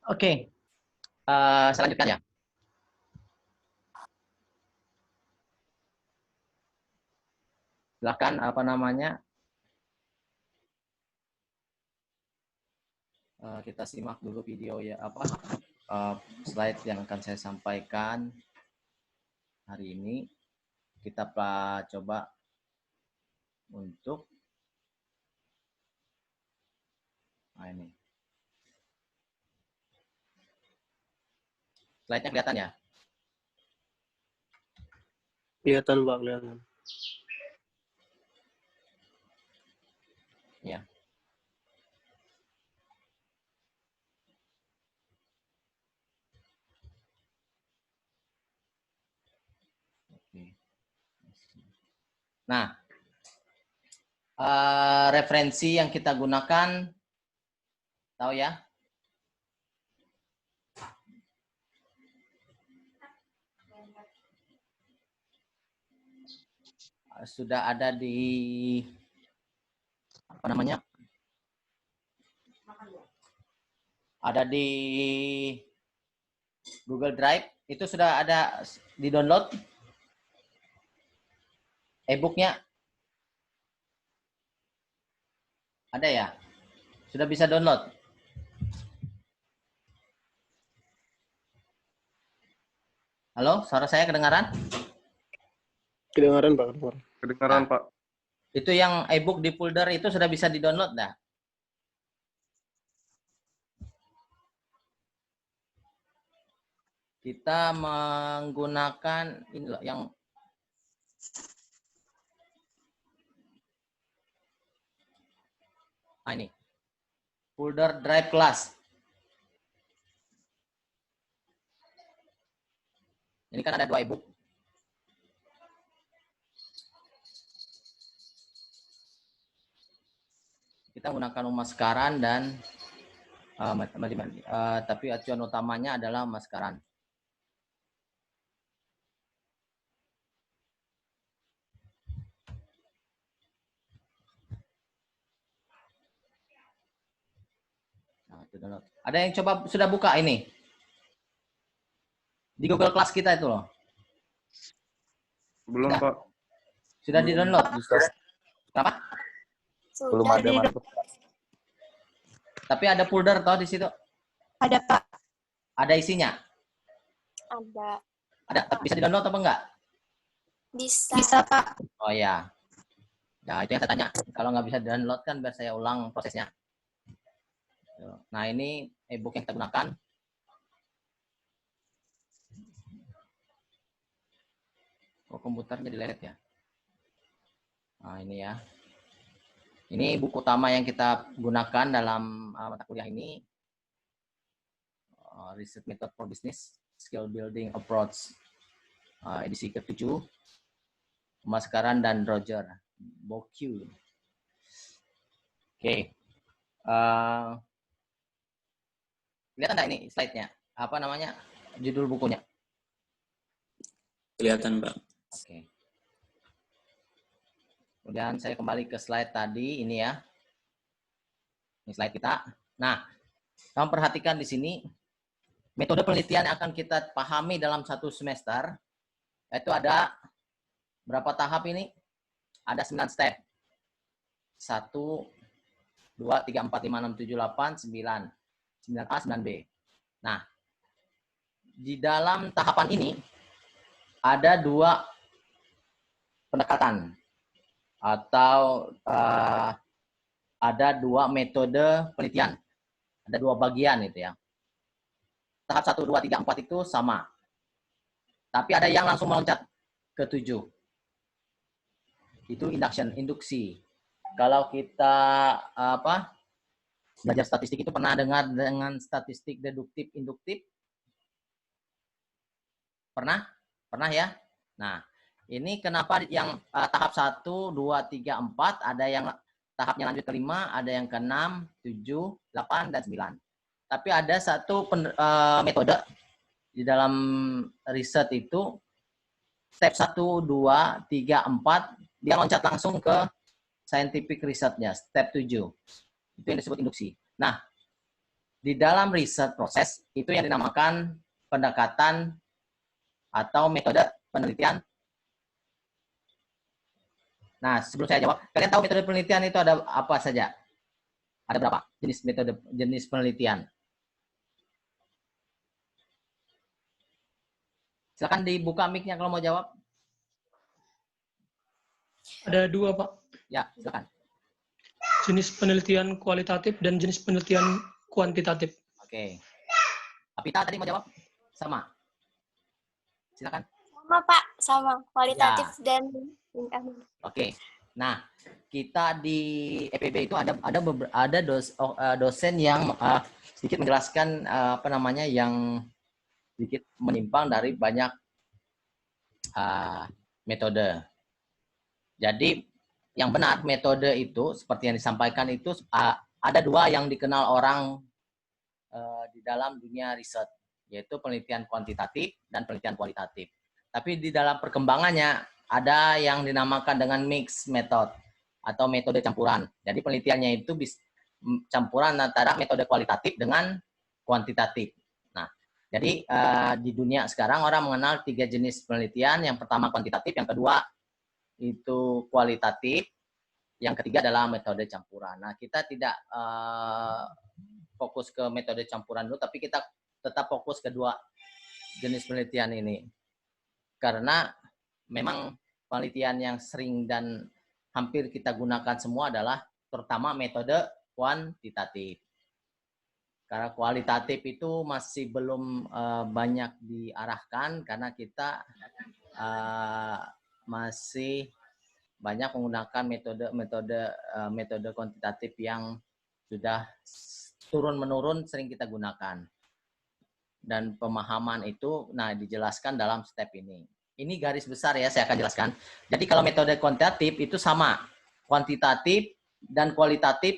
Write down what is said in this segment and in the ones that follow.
Oke, saya lanjutkan ya. Silakan apa namanya, kita simak dulu video ya, slide yang akan saya sampaikan hari ini. Kita coba untuk ini. Slide-nya kelihatan ya? Kelihatan Pak, kelihatan. Ya. Oke. Nah, referensi yang kita gunakan, tahu ya? Sudah ada di apa namanya? Ada di Google Drive, itu sudah ada di download e-booknya. Ada ya? Sudah bisa download? Halo, suara saya kedengaran? Kedengaran Pak, kedengaran. Kedengaran, Nah, Pak. itu yang e-book di folder itu sudah bisa di-download dah. Kita menggunakan ini loh, yang ini. Folder Drive Class. Ini kan ada 2 e-book. Kita menggunakan Maskaran dan tapi acuan utamanya adalah Maskaran. Nah, itu download. Ada yang coba sudah buka ini? Di Google Class kita itu loh. Belum, Pak. Sudah di-download? Apa? Belum ada masuk. Tapi ada folder toh di situ? Ada, Pak. Ada isinya? Ada. Ada. Bisa di-download apa enggak? Bisa, Pak. Oh ya. Nah, itu yang saya tanya. Kalau nggak bisa di-download kan biar saya ulang prosesnya. Nah, ini e-book yang kita gunakan. Oh, komputernya di-delete ya? Nah, ini ya. Ini buku utama yang kita gunakan dalam mata kuliah ini. Research Method for Business, Skill Building Approach, edisi ke-7. Maskaran dan Roger Bocuse. Oke. Kelihatan nggak ini slide-nya? Apa namanya? Judul bukunya? Kelihatan, Pak. Oke. Kemudian saya kembali ke slide tadi, ini ya. Ini slide kita. Nah, kamu perhatikan di sini, metode penelitian yang akan kita pahami dalam 1 semester, yaitu ada berapa tahap ini? Ada 9 step. 1, 2, 3, 4, 5, 6, 7, 8, 9. 9A, 9B. Nah, di dalam tahapan ini, ada 2 pendekatan. Atau ada 2 metode penelitian. Ada 2 bagian itu ya. Tahap 1, 2, 3, 4 itu sama. Tapi ada yang langsung meloncat ke 7. Itu induksi. Kalau kita belajar statistik itu pernah dengar dengan statistik deduktif induktif? Pernah? Pernah ya? Nah, ini kenapa yang tahap 1, 2, 3, 4, ada yang tahapnya lanjut ke 5, ada yang ke 6, 7, 8, dan 9. Tapi ada satu metode di dalam riset itu, step 1, 2, 3, 4, dia loncat langsung ke scientific research-nya, step 7. Itu yang disebut induksi. Nah, Di dalam riset proses itu yang dinamakan pendekatan atau metode penelitian. Nah, sebelum saya jawab, kalian tahu metode penelitian itu ada apa saja? Ada berapa jenis penelitian? Silakan dibuka mic-nya kalau mau jawab. Ada 2, Pak. Ya, silakan. Jenis penelitian kualitatif dan jenis penelitian kuantitatif. Oke. Apita tadi mau jawab? Sama. Silakan. Sama Pak, sama kualitatif Ya. dan Oke. Nah, kita di EPB itu ada dosen yang sedikit menjelaskan apa namanya yang sedikit menyimpang dari banyak metode. Jadi yang benar metode itu seperti yang disampaikan itu ada 2 yang dikenal orang di dalam dunia riset, yaitu penelitian kuantitatif dan penelitian kualitatif. Tapi di dalam perkembangannya ada yang dinamakan dengan mixed method atau metode campuran. Jadi penelitiannya itu campuran antara metode kualitatif dengan kuantitatif. Nah, jadi di dunia sekarang orang mengenal 3 jenis penelitian. Yang pertama kuantitatif, yang kedua itu kualitatif, yang ketiga adalah metode campuran. Nah, kita tidak fokus ke metode campuran dulu, tapi kita tetap fokus ke 2 jenis penelitian ini. Karena memang penelitian yang sering dan hampir kita gunakan semua adalah terutama metode kuantitatif. Karena kualitatif itu masih belum banyak diarahkan karena kita masih banyak menggunakan metode kuantitatif yang sudah turun-menurun sering kita gunakan. Dan pemahaman itu dijelaskan dalam step ini. Ini garis besar ya, saya akan jelaskan. Jadi kalau metode kuantitatif itu sama. Kuantitatif dan kualitatif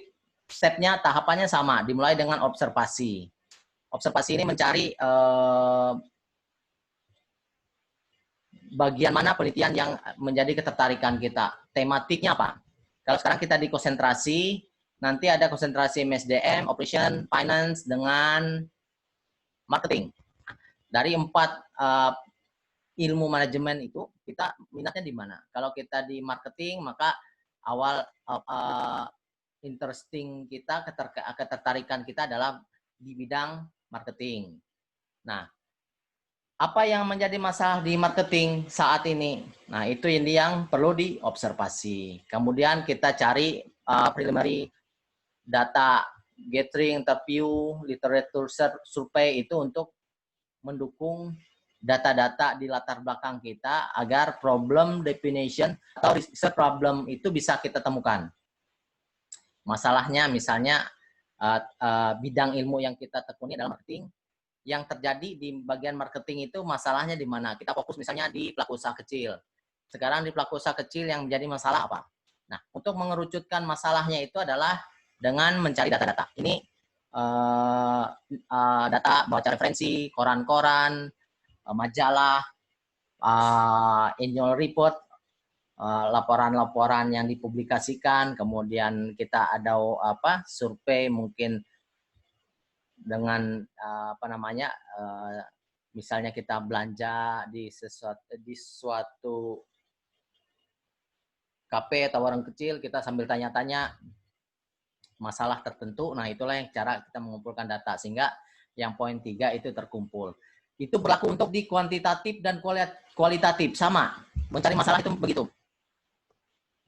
stepnya, tahapannya sama. Dimulai dengan observasi. Observasi ini mencari bagian mana penelitian yang menjadi ketertarikan kita. Tematiknya apa? Kalau sekarang kita di konsentrasi, nanti ada konsentrasi MSDM, Operation, Finance, dengan marketing. Dari 4 ilmu manajemen itu, kita minatnya di mana? Kalau kita di marketing, maka awal interesting kita, ketertarikan kita adalah di bidang marketing. Nah, apa yang menjadi masalah di marketing saat ini? Nah, itu ini yang perlu diobservasi. Kemudian kita cari preliminary data, gathering, interview, literature survey itu untuk mendukung data-data di latar belakang kita agar problem definition atau research problem itu bisa kita temukan. Masalahnya misalnya bidang ilmu yang kita tekuni dalam marketing, yang terjadi di bagian marketing itu masalahnya di mana? Kita fokus misalnya di pelaku usaha kecil. Sekarang di pelaku usaha kecil yang menjadi masalah apa? Nah, untuk mengerucutkan masalahnya itu adalah dengan mencari data-data. Ini data baca referensi, koran-koran, majalah, annual report, laporan-laporan yang dipublikasikan, kemudian kita ada survei mungkin dengan misalnya kita belanja di suatu kafe atau warung kecil, kita sambil tanya-tanya masalah tertentu. Nah, itulah yang cara kita mengumpulkan data sehingga yang poin 3 itu terkumpul. Itu berlaku untuk di kuantitatif dan kualitatif, sama. Mencari masalah itu begitu.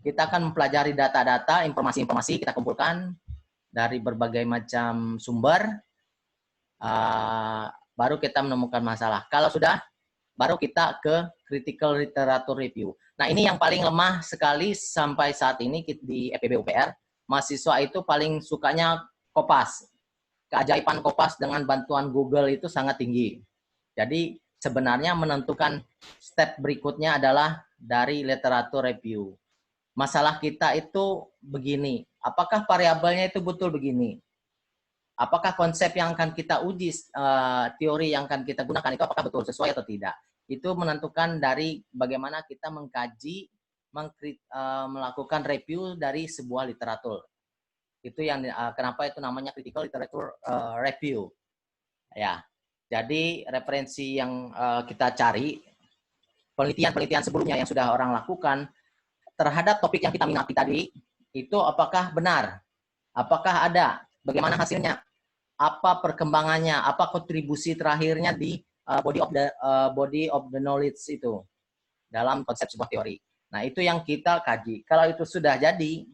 Kita akan mempelajari data-data, informasi-informasi kita kumpulkan dari berbagai macam sumber, baru kita menemukan masalah. Kalau sudah, baru kita ke critical literature review. Nah, ini yang paling lemah sekali sampai saat ini di EPB UPR. Mahasiswa itu paling sukanya Kopas. Keajaiban Kopas dengan bantuan Google itu sangat tinggi. Jadi sebenarnya menentukan step berikutnya adalah dari literatur review. Masalah kita itu begini, apakah variabelnya itu betul begini? Apakah konsep yang akan kita uji, teori yang akan kita gunakan itu apakah betul sesuai atau tidak? Itu menentukan dari bagaimana kita mengkaji, melakukan review dari sebuah literatur. Itu yang kenapa itu namanya critical literature review. Ya. Jadi referensi yang kita cari, penelitian-penelitian sebelumnya yang sudah orang lakukan terhadap topik yang kita minati tadi, itu apakah benar? Apakah ada? Bagaimana hasilnya? Apa perkembangannya? Apa kontribusi terakhirnya di body of the knowledge itu dalam konsep sebuah teori. Nah, itu yang kita kaji. Kalau itu sudah jadi,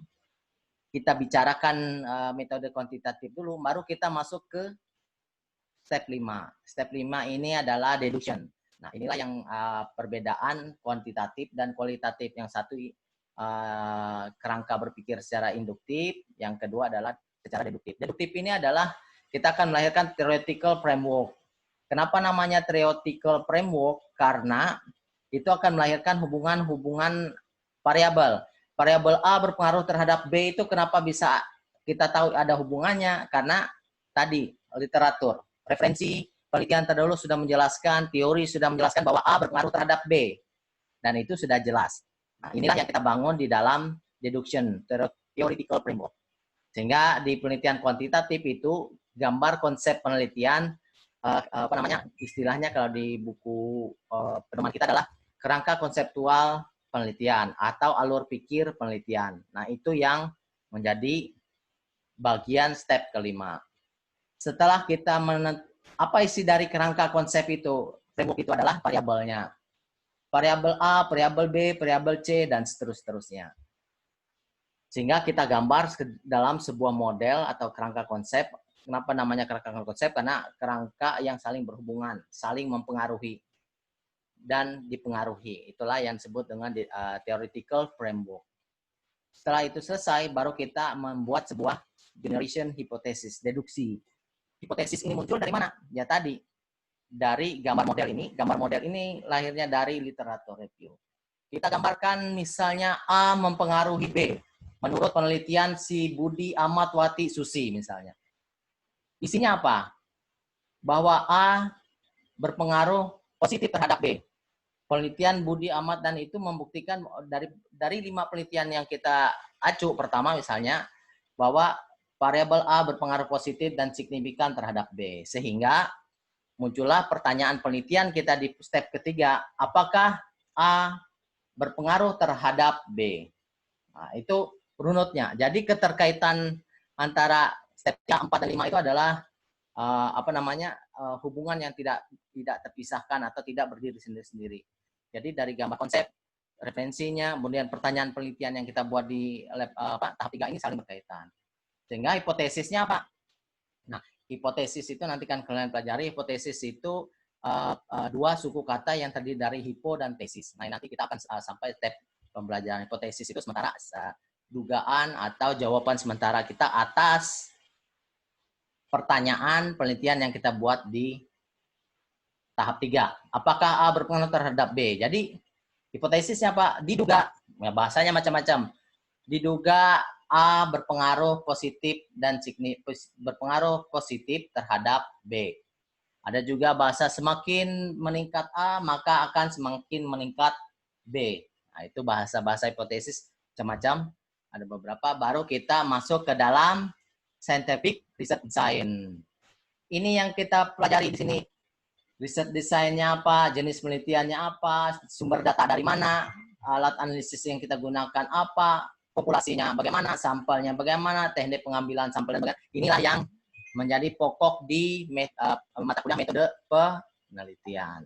kita bicarakan metode kuantitatif dulu, baru kita masuk ke step 5. Step 5 ini adalah deduction. Nah, inilah yang perbedaan kuantitatif dan kualitatif. Yang satu kerangka berpikir secara induktif, yang kedua adalah secara deduktif. Deduktif ini adalah kita akan melahirkan theoretical framework. Kenapa namanya theoretical framework? Karena itu akan melahirkan hubungan-hubungan variabel. Variabel A berpengaruh terhadap B itu kenapa bisa kita tahu ada hubungannya? Karena tadi literatur, referensi, penelitian terdahulu sudah menjelaskan, teori sudah menjelaskan bahwa A berpengaruh terhadap B. Dan itu sudah jelas. Nah, inilah yang kita bangun di dalam deduction, theoretical framework. Sehingga di penelitian kuantitatif itu gambar konsep penelitian, istilahnya kalau di buku pedoman kita adalah kerangka konseptual penelitian atau alur pikir penelitian. Nah, itu yang menjadi bagian step kelima. Setelah kita apa isi dari kerangka konsep itu? Framework itu adalah variabelnya. Variabel A, variabel B, variabel C, dan seterusnya. Sehingga kita gambar dalam sebuah model atau kerangka konsep. Kenapa namanya kerangka konsep? Karena kerangka yang saling berhubungan, saling mempengaruhi dan dipengaruhi. Itulah yang disebut dengan theoretical framework. Setelah itu selesai, baru kita membuat sebuah generation hypothesis, deduksi. Hipotesis ini muncul dari mana? Ya tadi, dari gambar model ini. Gambar model ini lahirnya dari literatur review. Kita gambarkan misalnya A mempengaruhi B. Menurut penelitian si Budi Amat Wati Susi misalnya. Isinya apa? Bahwa A berpengaruh positif terhadap B. Penelitian Budi Amat dan itu membuktikan dari 5 penelitian yang kita acu, pertama misalnya, bahwa variabel A berpengaruh positif dan signifikan terhadap B. Sehingga muncullah pertanyaan penelitian kita di step ketiga, apakah A berpengaruh terhadap B? Nah, itu runutnya. Jadi keterkaitan antara step 4 dan 5 itu adalah hubungan yang tidak terpisahkan atau tidak berdiri sendiri-sendiri. Jadi dari gambar konsep, referensinya, kemudian pertanyaan penelitian yang kita buat di tahap 3 ini saling berkaitan. Sehingga hipotesisnya apa? Nah, hipotesis itu nanti kan kalian pelajari. Hipotesis itu 2 suku kata yang terdiri dari hipo dan tesis. Nah, nanti kita akan sampai step pembelajaran. Hipotesis itu sementara dugaan atau jawaban sementara kita atas pertanyaan penelitian yang kita buat di tahap 3. Apakah A berpengaruh terhadap B? Jadi hipotesisnya Pak, diduga, ya, bahasanya macam-macam. Diduga A berpengaruh positif dan berpengaruh positif terhadap B. Ada juga bahasa semakin meningkat A, maka akan semakin meningkat B. Nah, itu bahasa-bahasa hipotesis macam-macam. Ada beberapa, baru kita masuk ke dalam scientific research design. Ini yang kita pelajari di sini. Riset desainnya apa, jenis penelitiannya apa, sumber data dari mana, alat analisis yang kita gunakan apa, populasinya bagaimana, sampelnya bagaimana, teknik pengambilan sampel dan bagaimana. Inilah yang menjadi pokok di mata kuliah metode penelitian.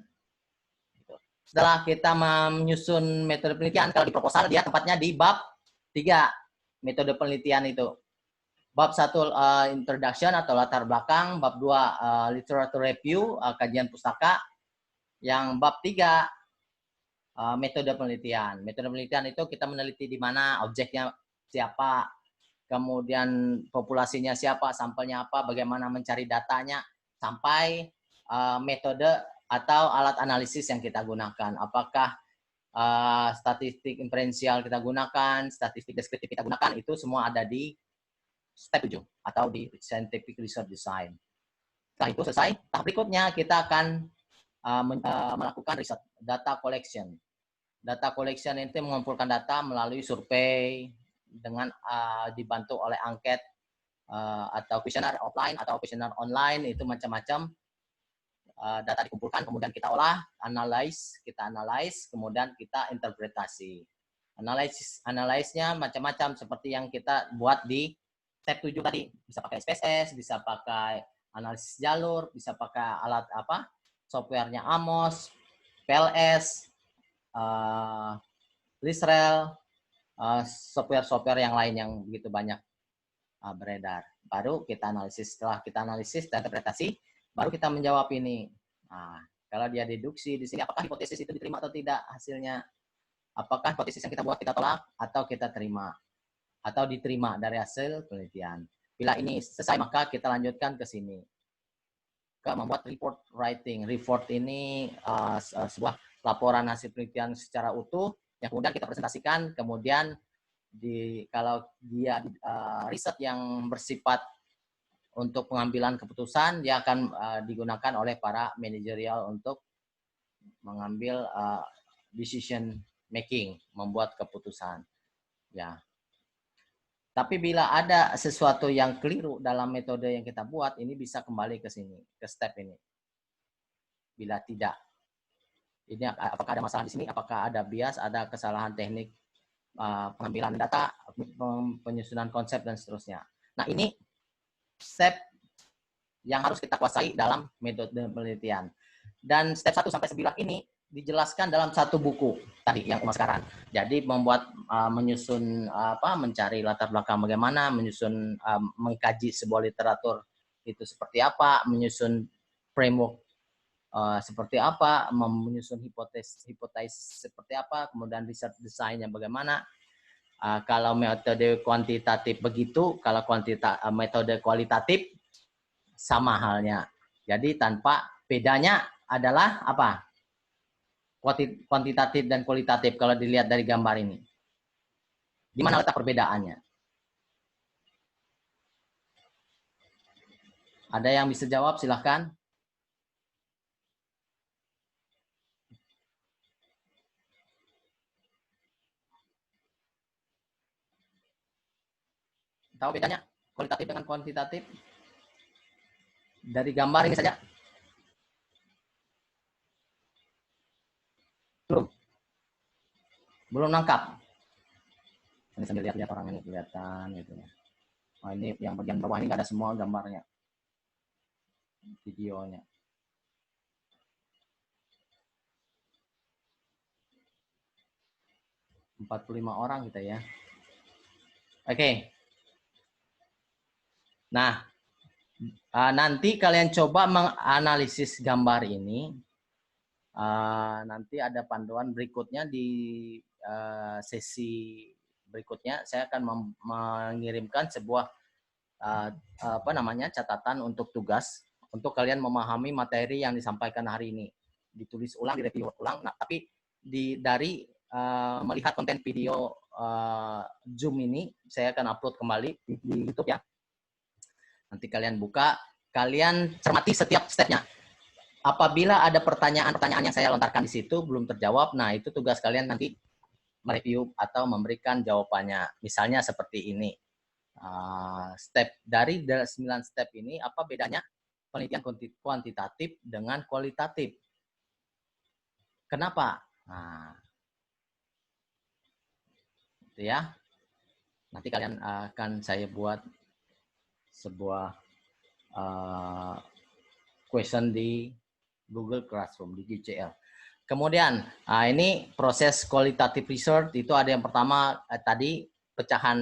Setelah kita menyusun metode penelitian, kalau di proposal dia tempatnya di bab 3 metode penelitian itu. Bab 1 introduction atau latar belakang, bab 2 literature review, kajian pustaka. Yang bab 3 metode penelitian. Metode penelitian itu kita meneliti di mana, objeknya siapa, kemudian populasinya siapa, sampelnya apa, bagaimana mencari datanya, sampai metode atau alat analisis yang kita gunakan. Apakah statistik inferensial kita gunakan, statistik deskriptif kita gunakan, itu semua ada di step 7 atau di scientific research design. Setelah itu selesai, tahap berikutnya kita akan melakukan riset, data collection. Data collection itu mengumpulkan data melalui survei dengan dibantu oleh angket atau kuesioner offline atau kuesioner online, itu macam-macam data dikumpulkan, kemudian kita olah, analyze, kemudian kita interpretasi. Analisnya macam-macam seperti yang kita buat di step 7 tadi. Bisa pakai SPSS, bisa pakai analisis jalur, bisa pakai alat softwarenya Amos, PLS, Lisrel, software-software yang lain yang begitu banyak beredar. Baru kita analisis. Setelah kita analisis dan interpretasi, baru kita menjawab ini. Nah, kalau dia deduksi di sini, apakah hipotesis itu diterima atau tidak hasilnya? Apakah hipotesis yang kita buat kita tolak atau kita terima? Atau diterima dari hasil penelitian. Bila ini selesai, maka kita lanjutkan ke sini. Ke membuat report writing. Report ini sebuah laporan hasil penelitian secara utuh, yang kemudian kita presentasikan, kemudian kalau dia riset yang bersifat untuk pengambilan keputusan, dia akan digunakan oleh para manajerial untuk mengambil decision making, membuat keputusan. Ya. Tapi bila ada sesuatu yang keliru dalam metode yang kita buat, ini bisa kembali ke sini, ke step ini. Bila tidak, ini apakah ada masalah di sini, apakah ada bias, ada kesalahan teknik pengambilan data, penyusunan konsep, dan seterusnya. Nah, ini step yang harus kita kuasai dalam metode penelitian. Dan step 1 sampai 9 ini dijelaskan dalam satu buku tadi yang sekarang. Jadi membuat menyusun mencari latar belakang bagaimana, menyusun mengkaji sebuah literatur itu seperti apa, menyusun framework seperti apa, menyusun hipotesis seperti apa, kemudian research desainnya bagaimana. Kalau metode kuantitatif begitu, kalau metode kualitatif sama halnya. Jadi tanpa bedanya adalah apa? Kuantitatif dan kualitatif kalau dilihat dari gambar ini. Di mana letak perbedaannya? Ada yang bisa jawab? Silahkan. Tahu bedanya kualitatif dengan kuantitatif? Dari gambar ini saja. Belum nangkap. Ini sambil lihat-lihat orang ini kelihatan gitu ya. Oh, ini yang bagian bawah ini nggak ada semua gambarnya, videonya. – 45 orang kita ya. Oke. Nah, nanti kalian coba menganalisis gambar ini. Nanti ada panduan berikutnya di sesi berikutnya. Saya akan mengirimkan sebuah catatan untuk tugas untuk kalian memahami materi yang disampaikan hari ini. Ditulis ulang, direview ulang. Nah, tapi dari melihat konten video Zoom ini, saya akan upload kembali di YouTube ya. Nanti kalian buka, kalian cermati setiap stepnya. Apabila ada pertanyaan-pertanyaan yang saya lontarkan di situ belum terjawab, nah itu tugas kalian nanti mereview atau memberikan jawabannya. Misalnya seperti ini. Step dari 9 step ini, apa bedanya penelitian kuantitatif dengan kualitatif? Kenapa? Nah, itu ya. Nanti kalian akan saya buat sebuah question di Google Classroom, di GCL. Kemudian, ini proses qualitative research, itu ada yang pertama tadi, pecahan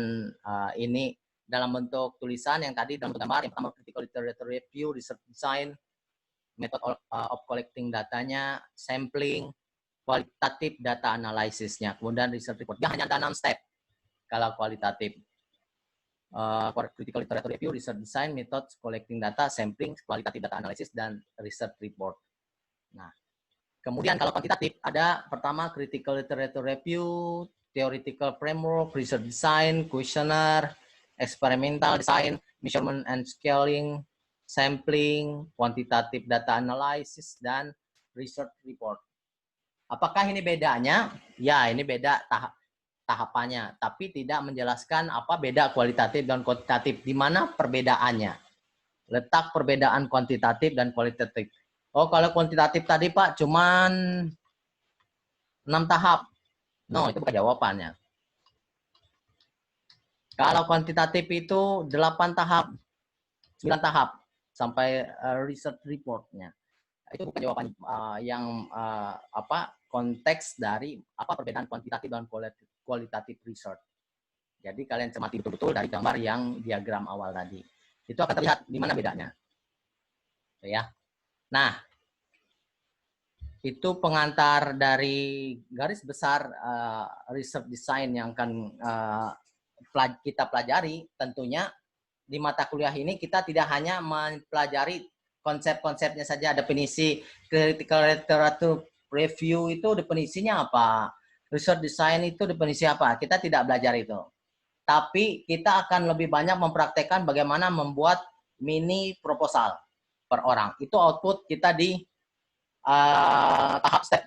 ini dalam bentuk tulisan, yang tadi dalam bentuk gambar, yang pertama critical literature review, research design, method of collecting datanya, sampling, kualitatif data analisisnya, kemudian research report. Dia hanya ada 6 step kalau kualitatif. Critical literature review, research design, method collecting data, sampling, qualitative data analysis, dan research report. Nah, kemudian kalau kuantitatif ada pertama critical literature review, theoretical framework, research design, questionnaire, experimental design, measurement and scaling, sampling, quantitative data analysis, dan research report. Apakah ini bedanya? Ya, ini beda tahap. tahapannya, tapi tidak menjelaskan apa beda kualitatif dan kuantitatif. Di mana perbedaannya? Letak perbedaan kuantitatif dan kualitatif. Oh, kalau kuantitatif tadi Pak cuman 6 tahap. No, itu bukan jawabannya. Kalau kuantitatif itu 8 tahap, 9 tahap sampai research reportnya. Itu bukan jawaban yang konteks dari apa perbedaan kuantitatif dan kualitatif research. Jadi kalian cermati betul-betul dari gambar yang diagram awal tadi. Itu akan terlihat di mana bedanya. Ya. Nah, itu pengantar dari garis besar research design yang akan kita pelajari. Tentunya di mata kuliah ini kita tidak hanya mempelajari konsep-konsepnya saja, definisi critical literature review itu definisinya apa, research design itu definisi apa, kita tidak belajar itu. Tapi kita akan lebih banyak mempraktekkan bagaimana membuat mini proposal per orang. Itu output kita di tahap step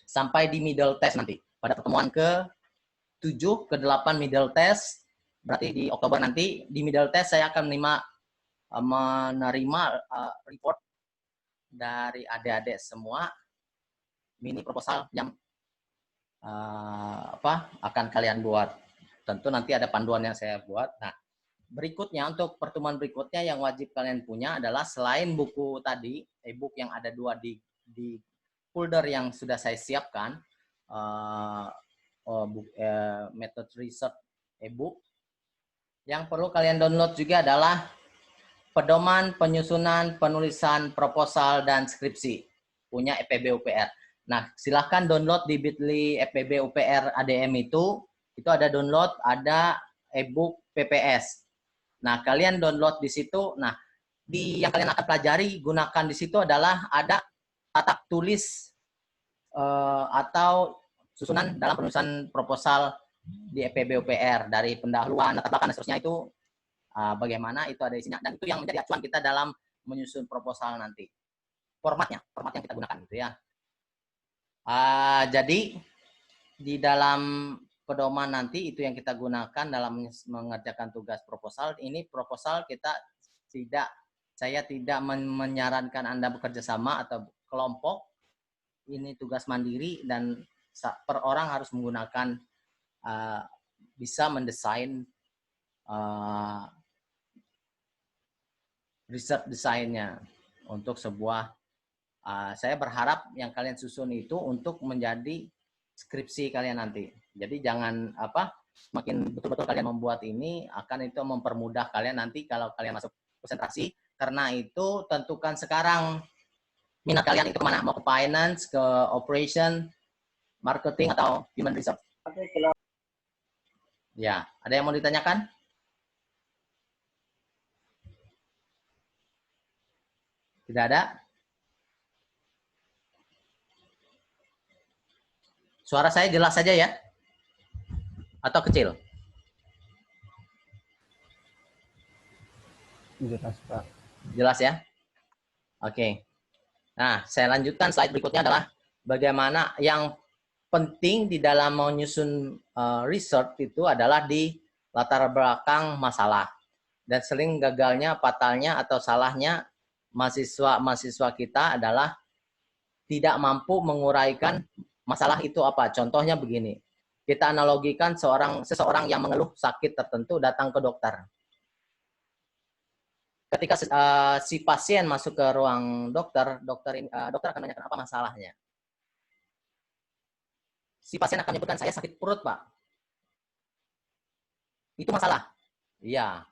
sampai di middle test nanti. Pada pertemuan ke-7, ke-8 middle test, berarti di Oktober nanti, di middle test saya akan menerima report dari adik-adik semua mini proposal yang akan kalian buat. Tentu nanti ada panduan yang saya buat. Nah, berikutnya untuk pertemuan berikutnya yang wajib kalian punya adalah selain buku tadi, e-book yang ada 2 di folder yang sudah saya siapkan, method research e-book. Yang perlu kalian download juga adalah pedoman penyusunan penulisan proposal dan skripsi punya FEB UPR. Nah, silahkan download di bit.ly FEB UPR ADM itu ada download, ada e-book PPS. Nah, kalian download di situ. Nah, yang kalian akan pelajari, gunakan di situ adalah ada tata tulis atau susunan dalam penulisan proposal di FEB UPR, dari pendahuluan, latar belakang, dan seterusnya itu bagaimana itu ada isinya, dan itu yang menjadi acuan kita dalam menyusun proposal nanti. Format yang kita gunakan gitu ya. Jadi di dalam pedoman nanti itu yang kita gunakan dalam mengerjakan tugas proposal. Ini proposal saya tidak menyarankan Anda bekerja sama atau kelompok. Ini tugas mandiri dan per orang harus menggunakan bisa mendesain research desainnya untuk sebuah. Saya berharap yang kalian susun itu untuk menjadi skripsi kalian nanti. Jadi jangan semakin betul-betul kalian membuat ini akan itu mempermudah kalian nanti kalau kalian masuk presentasi. Karena itu tentukan sekarang minat kalian itu kemana, mau ke finance, ke operation, marketing, atau human resource. Ya, ada yang mau ditanyakan? Tidak ada? Suara saya jelas saja ya? Atau kecil? Jelas, Pak. Jelas ya? Oke. Nah, saya lanjutkan slide berikutnya adalah bagaimana yang penting di dalam menyusun research itu adalah di latar belakang masalah. Dan sering gagalnya, fatalnya, atau salahnya mahasiswa kita adalah tidak mampu menguraikan masalah itu apa. Contohnya begini, kita analogikan seseorang yang mengeluh sakit tertentu datang ke dokter. Ketika si pasien masuk ke ruang dokter akan menanyakan apa masalahnya. Si pasien akan menyebutkan, saya sakit perut, Pak. Itu masalah? Iya,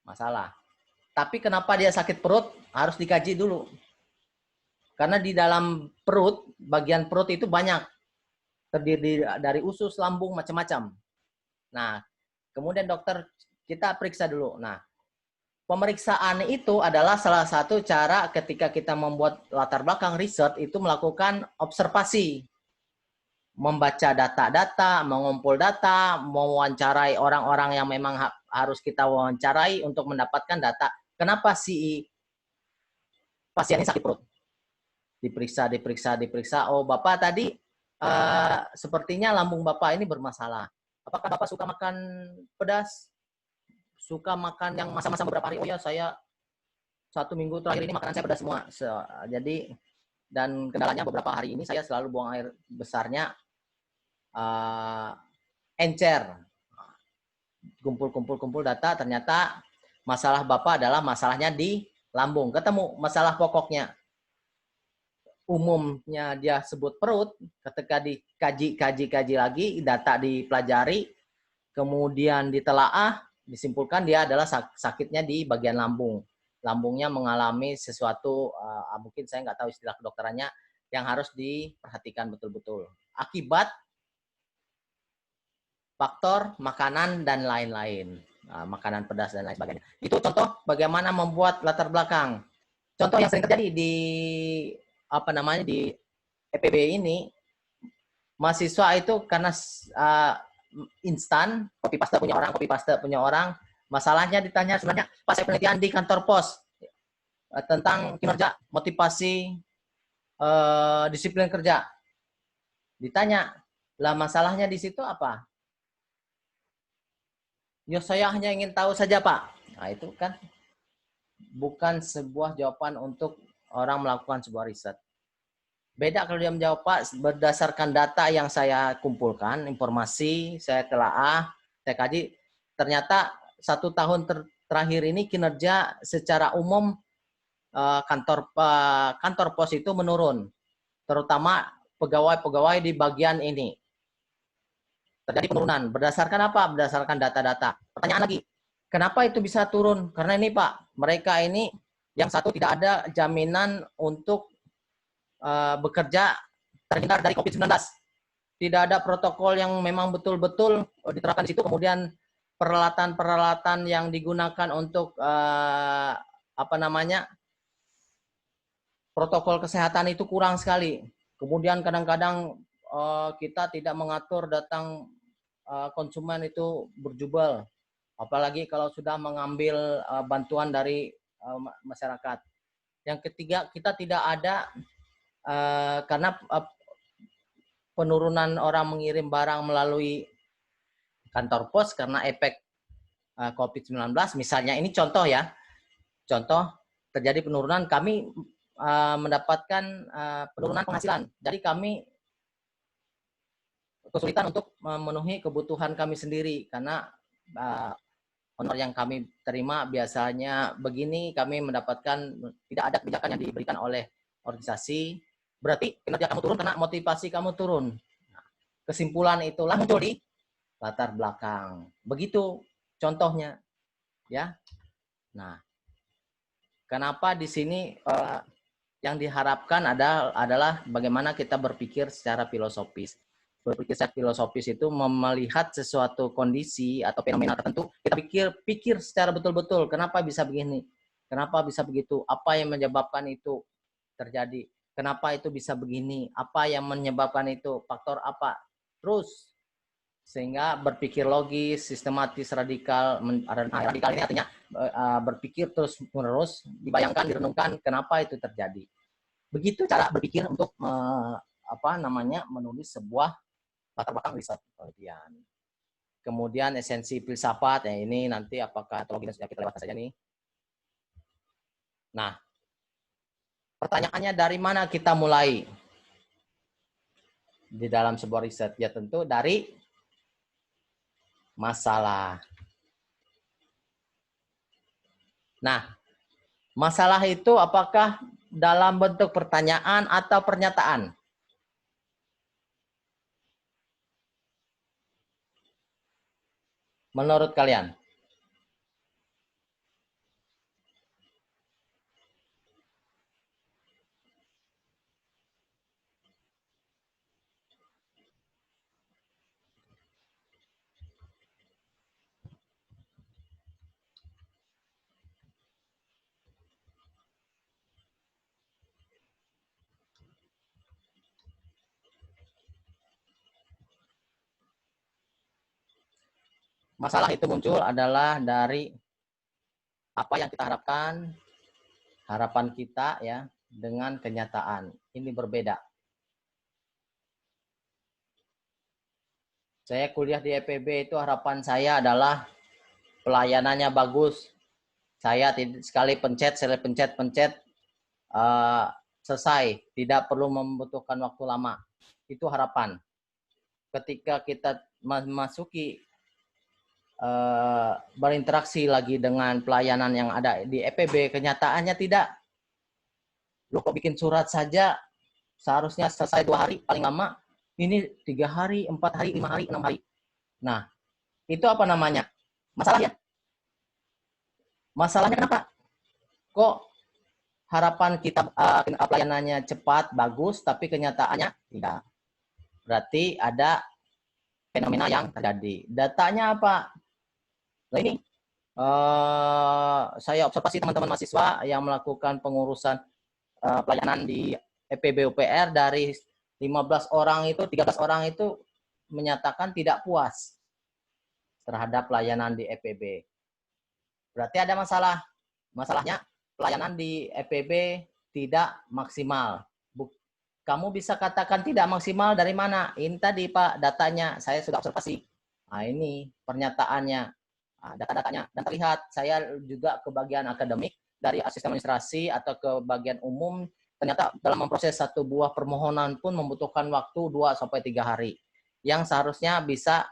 masalah. Tapi kenapa dia sakit perut harus dikaji dulu. Karena di dalam perut, bagian perut itu banyak. Terdiri dari usus, lambung, macam-macam. Nah, kemudian dokter kita periksa dulu. Nah, pemeriksaan itu adalah salah satu cara ketika kita membuat latar belakang riset itu melakukan observasi. Membaca data-data, mengumpul data, mewawancarai orang-orang yang memang harus kita wawancarai untuk mendapatkan data. Kenapa si pasien ini sakit perut? Diperiksa. Oh, Bapak tadi sepertinya lambung Bapak ini bermasalah. Apakah Bapak suka makan pedas? Suka makan yang masa-masa beberapa hari? Oh ya, saya 1 minggu terakhir ini makanan saya pedas semua. Jadi, dan kendalanya beberapa hari ini saya selalu buang air besarnya encer. Kumpul data, ternyata masalah Bapak adalah masalahnya di lambung. Ketemu masalah pokoknya. Umumnya dia sebut perut, ketika dikaji lagi, data dipelajari, kemudian ditelaah, disimpulkan dia adalah sakitnya di bagian lambung. Lambungnya mengalami sesuatu, mungkin saya nggak tahu istilah kedokterannya, yang harus diperhatikan betul-betul. Akibat faktor makanan dan lain-lain. Makanan pedas dan lain sebagainya. Itu contoh bagaimana membuat latar belakang. Contoh yang sering terjadi di di EPB ini, mahasiswa itu karena instan, copy paste punya orang, masalahnya ditanya sebenarnya pas saya penelitian di kantor pos tentang kinerja, motivasi, disiplin kerja. Ditanya, lah masalahnya di situ apa? Ya saya hanya ingin tahu saja Pak. Nah itu kan bukan sebuah jawaban untuk orang melakukan sebuah riset. Beda kalau dia menjawab, Pak, berdasarkan data yang saya kumpulkan, informasi, saya telaah, saya kaji, ternyata 1 tahun terakhir ini kinerja secara umum kantor pos itu menurun, terutama pegawai-pegawai di bagian ini. Terjadi penurunan. Berdasarkan apa? Berdasarkan data-data. Pertanyaan lagi, kenapa itu bisa turun? Karena ini Pak, mereka ini yang satu tidak ada jaminan untuk bekerja terhindar dari COVID-19. Tidak ada protokol yang memang betul-betul diterapkan di situ. Kemudian peralatan-peralatan yang digunakan untuk protokol kesehatan itu kurang sekali. Kemudian kadang-kadang kita tidak mengatur datang konsumen itu berjubel. Apalagi kalau sudah mengambil bantuan dari masyarakat. Yang ketiga, kita tidak ada karena penurunan orang mengirim barang melalui kantor pos karena efek COVID-19, misalnya ini contoh ya, contoh terjadi penurunan, kami mendapatkan penurunan penghasilan. Jadi kami kesulitan untuk memenuhi kebutuhan kami sendiri karena honor yang kami terima biasanya begini, kami mendapatkan tidak ada kebijakan yang diberikan oleh organisasi. Berarti kinerja kamu turun karena motivasi kamu turun. Nah, kesimpulan itulah muncul di latar belakang. Begitu contohnya, ya. Nah, kenapa di sini yang diharapkan adalah bagaimana kita berpikir secara filosofis. Berpikir secara filosofis itu melihat sesuatu kondisi atau fenomena tertentu, kita pikir secara betul-betul. Kenapa bisa begini? Kenapa bisa begitu? Apa yang menyebabkan itu terjadi? Kenapa itu bisa begini? Apa yang menyebabkan itu? Faktor apa? Terus sehingga berpikir logis, sistematis, radikal. Radikal ini artinya berpikir terus menerus, dibayangkan, direnungkan kenapa itu terjadi. Begitu cara berpikir untuk menulis sebuah latar belakang riset penelitian. Kemudian esensi filsafat, ya ini nanti apakah teologi sudah kita lewatkan saja nih. Nah, pertanyaannya dari mana kita mulai di dalam sebuah riset? Ya tentu dari masalah. Nah, masalah itu apakah dalam bentuk pertanyaan atau pernyataan? Menurut kalian? Masalah itu muncul adalah dari apa yang kita harapkan, harapan kita ya dengan kenyataan. Ini berbeda. Saya kuliah di EPB itu harapan saya adalah pelayanannya bagus. Saya sekali pencet, selesai. Tidak perlu membutuhkan waktu lama. Itu harapan. Ketika kita memasuki berinteraksi lagi dengan pelayanan yang ada di EPB, kenyataannya tidak. Lo kok bikin surat saja seharusnya selesai 2 hari paling lama, ini 3 hari, 4 hari, 5 hari, 6 hari. Nah, itu apa namanya? Masalah ya? Masalahnya kenapa? Kok harapan kita pelayanannya cepat, bagus, tapi kenyataannya tidak. Berarti ada fenomena yang terjadi. Datanya apa? Nah ini, saya observasi teman-teman mahasiswa yang melakukan pengurusan pelayanan di EPB UPR, dari 15 orang itu, 13 orang itu menyatakan tidak puas terhadap pelayanan di EPB. Berarti ada masalah. Masalahnya pelayanan di EPB tidak maksimal. Kamu bisa katakan tidak maksimal dari mana? Ini tadi Pak, datanya saya sudah observasi. Nah ini pernyataannya, data-datanya. Dan terlihat saya juga ke bagian akademik, dari asisten administrasi atau ke bagian umum, ternyata dalam memproses satu buah permohonan pun membutuhkan waktu 2-3 hari. Yang seharusnya bisa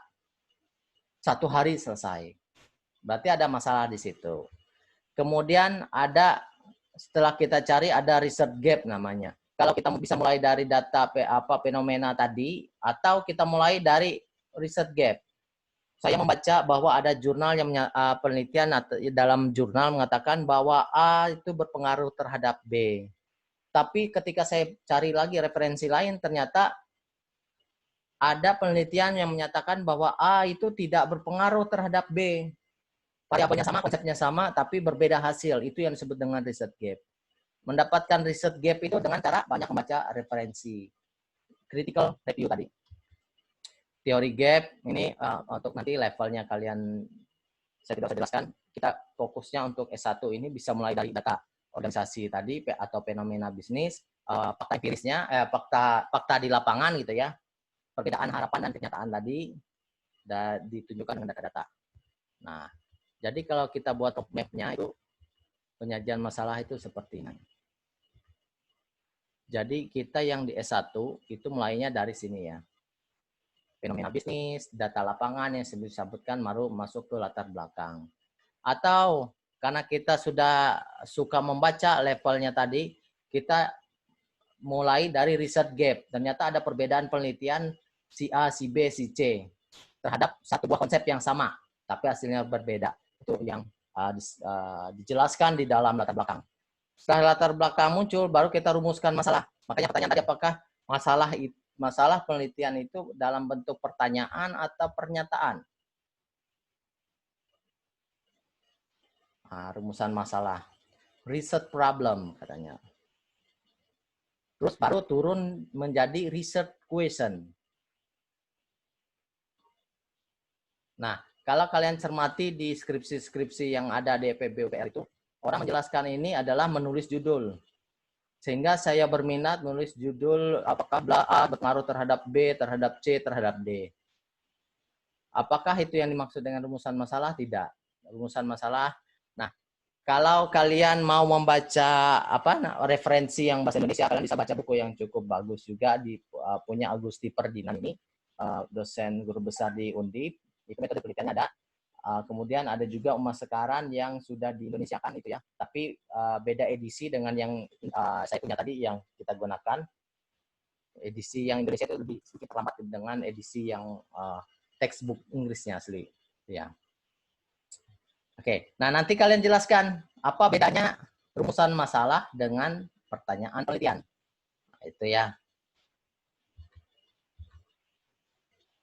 1 hari selesai. Berarti ada masalah di situ. Kemudian ada, setelah kita cari, ada research gap namanya. Kalau kita bisa mulai dari data fenomena tadi, atau kita mulai dari research gap. Saya membaca bahwa ada jurnal yang penelitian dalam jurnal mengatakan bahwa A itu berpengaruh terhadap B. Tapi ketika saya cari lagi referensi lain, ternyata ada penelitian yang menyatakan bahwa A itu tidak berpengaruh terhadap B. Variabelnya sama, konsepnya sama, tapi berbeda hasil. Itu yang disebut dengan research gap. Mendapatkan research gap itu dengan cara banyak membaca referensi. Critical review tadi. Teori gap, ini untuk nanti levelnya kalian, saya tidak usah jelaskan. Kita fokusnya untuk S1 ini bisa mulai dari data organisasi tadi, atau fenomena bisnis, fakta empirisnya, fakta di lapangan gitu ya. Perbedaan harapan dan kenyataan tadi, ditunjukkan dengan data-data. Nah, jadi kalau kita buat top map-nya itu, penyajian masalah itu seperti ini. Jadi kita yang di S1 itu mulainya dari sini ya. Fenomena bisnis, data lapangan yang disebutkan, baru masuk ke latar belakang. Atau karena kita sudah suka membaca levelnya tadi, kita mulai dari research gap. Ternyata ada perbedaan penelitian si A, si B, si C terhadap satu buah konsep yang sama, tapi hasilnya berbeda. Itu yang dijelaskan di dalam latar belakang. Setelah latar belakang muncul, baru kita rumuskan masalah. Makanya pertanyaan tadi, apakah masalah penelitian itu dalam bentuk pertanyaan atau pernyataan? Nah, rumusan masalah. Research problem katanya. Terus baru turun menjadi research question. Nah, kalau kalian cermati di skripsi-skripsi yang ada di EPB UPR itu, orang menjelaskan ini adalah menulis judul. Sehingga saya berminat menulis judul, apakah A berpengaruh terhadap B, terhadap C, terhadap D. Apakah itu yang dimaksud dengan rumusan masalah? Tidak. Rumusan masalah. Nah, kalau kalian mau membaca referensi yang bahasa Indonesia, kalian bisa baca buku yang cukup bagus juga, punya Agusti Ferdinand ini, dosen guru besar di Undip. Itu metode penelitiannya ada. Kemudian ada juga Uma Sekaran yang sudah di Indonesia kan itu ya. Tapi beda edisi dengan yang saya punya tadi yang kita gunakan. Edisi yang Indonesia itu lebih sedikit terlambat dengan edisi yang textbook Inggrisnya asli. Ya. Oke. Nah, nanti kalian jelaskan apa bedanya rumusan masalah dengan pertanyaan penelitian. Nah, itu ya.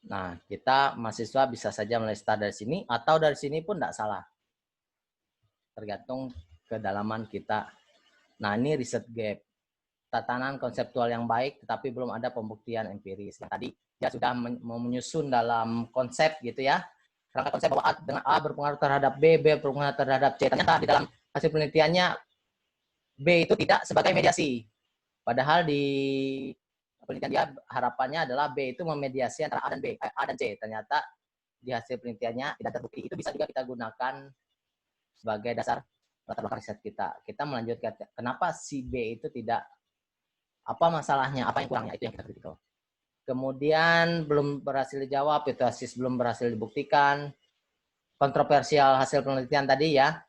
Nah, kita mahasiswa bisa saja mulai start dari sini, atau dari sini pun tidak salah. Tergantung kedalaman kita. Nah, ini research gap. Tatanan konseptual yang baik, tetapi belum ada pembuktian empiris. Yang tadi dia sudah menyusun dalam konsep gitu ya. Rangka konsep bahwa A berpengaruh terhadap B, B berpengaruh terhadap C. Ternyata di dalam hasil penelitiannya, B itu tidak sebagai mediasi. Padahal di penelitian dia harapannya adalah B itu memediasi antara A dan B, A dan C. Ternyata di hasil penelitiannya tidak terbukti. Itu bisa juga kita gunakan sebagai dasar latar belakang riset kita. Kita melanjutkan kenapa si B itu tidak, apa masalahnya, apa yang kurangnya, itu yang kita kritikal. Kemudian belum berhasil dijawab, hipotesis belum berhasil dibuktikan. Kontroversial hasil penelitian tadi ya.